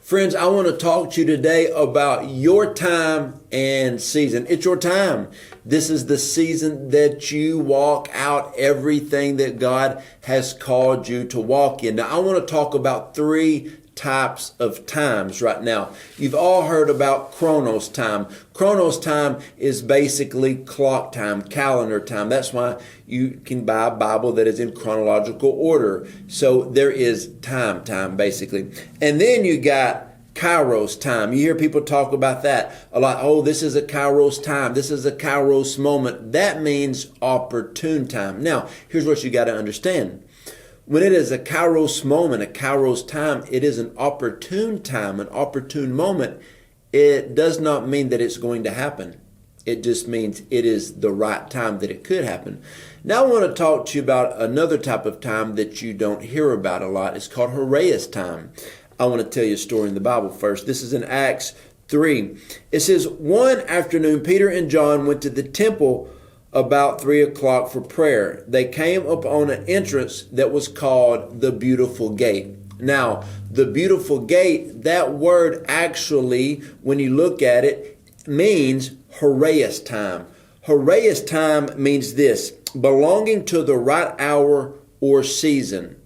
Friends, I want to talk to you today about your time and season. It's your time. This is the season that you walk out everything that God has called you to walk in. Now, I want to talk about three types of times right now. You've all heard about Chronos time. Chronos time is basically clock time, calendar time. That's why you can buy a Bible that is in chronological order. So there is time basically. And then you got Kairos time. You hear people talk about that a lot. Oh, this is a Kairos time. This is a Kairos moment. That means opportune time. Now, here's what you got to understand. When it is a Kairos moment, a Kairos time, it is an opportune time, an opportune moment. It does not mean that it's going to happen. It just means it is the right time that it could happen. Now I want to talk to you about another type of time that you don't hear about a lot. It's called Horaius time. I want to tell you a story in the Bible first. This is in Acts 3. It says, one afternoon, Peter and John went to the temple about 3 o'clock for prayer. They came upon an entrance that was called the Beautiful Gate. Now, the Beautiful Gate, that word actually, when you look at it, means Horaius time. Horaius time means this, belonging to the right hour or season.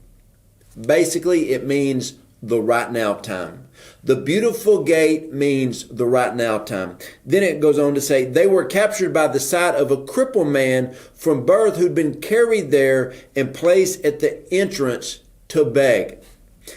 Basically, it means the right now time. The Beautiful Gate means the right now time. Then it goes on to say, they were captured by the sight of a crippled man from birth who'd been carried there and placed at the entrance to beg.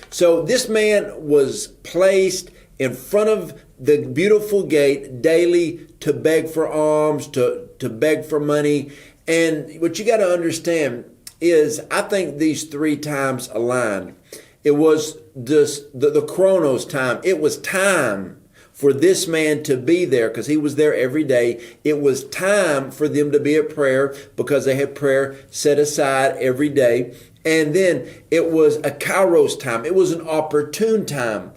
So this man was placed in front of the Beautiful Gate daily to beg for alms, to beg for money. And what you got to understand is, I think these three times aligned. It was the Chronos time. It was time for this man to be there because he was there every day. It was time for them to be at prayer because they had prayer set aside every day. And then it was a Kairos time. It was an opportune time.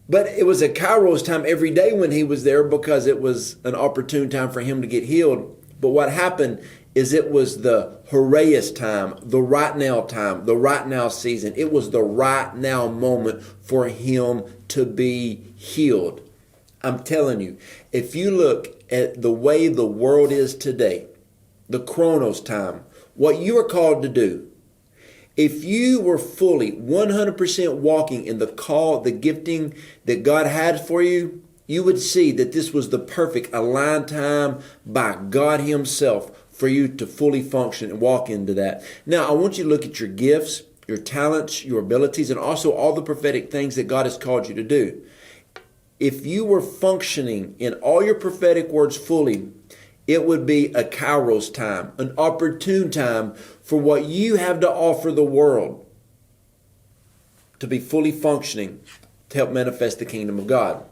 But it was a Kairos time every day when he was there because it was an opportune time for him to get healed. But what happened is it was the Horaius time, the right now time, the right now season. It was the right now moment for him to be healed. I'm telling you, if you look at the way the world is today, the Chronos time, what you are called to do, if you were fully 100% walking in the call, the gifting that God had for you, you would see that this was the perfect aligned time by God Himself for you to fully function and walk into that. Now, I want you to look at your gifts, your talents, your abilities, and also all the prophetic things that God has called you to do. If you were functioning in all your prophetic words fully, it would be a Kairos time, an opportune time for what you have to offer the world to be fully functioning to help manifest the kingdom of God.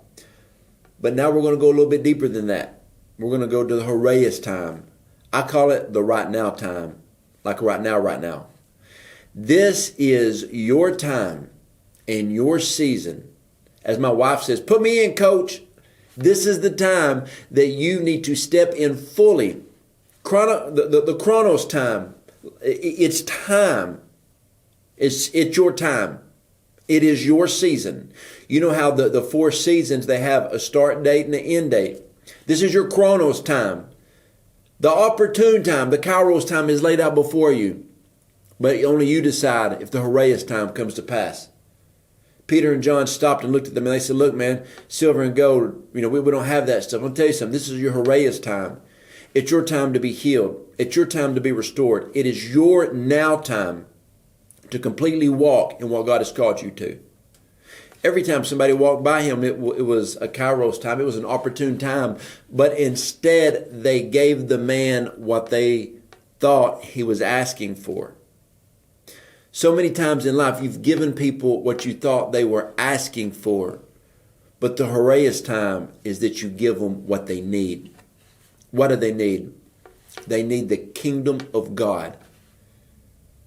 But now we're going to go a little bit deeper than that. We're going to go to the Horaius time. I call it the right now time, like right now. This is your time and your season. As my wife says, put me in, coach. This is the time that you need to step in fully. The Chronos time, it's time. It's your time. It is your season. You know how the four seasons, they have a start date and an end date. This is your Chronos time. The opportune time, the Kairos time is laid out before you. But only you decide if the Horaius time comes to pass. Peter and John stopped and looked at them and they said, look, man, silver and gold, we don't have that stuff. I'll tell you something. This is your Horaius time. It's your time to be healed. It's your time to be restored. It is your now time to completely walk in what God has called you to. Every time somebody walked by him, it was a Kairos time. It was an opportune time. But instead, they gave the man what they thought he was asking for. So many times in life, you've given people what you thought they were asking for. But the Horaius time is that you give them what they need. What do they need? They need the kingdom of God.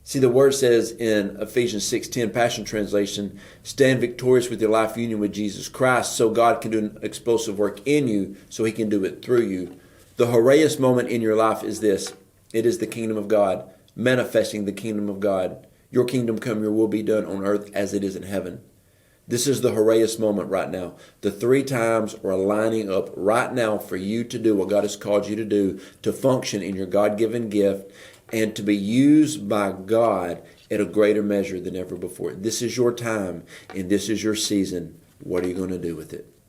See, the word says in Ephesians 6:10, Passion Translation, stand victorious with your life union with Jesus Christ so God can do an explosive work in you so He can do it through you. The Horaius moment in your life is this. It is the kingdom of God, manifesting the kingdom of God. Your kingdom come, your will be done on earth as it is in heaven. This is the Horaios moment right now. The 3 times are lining up right now for you to do what God has called you to do, to function in your God-given gift, and to be used by God at a greater measure than ever before. This is your time, and this is your season. What are you going to do with it?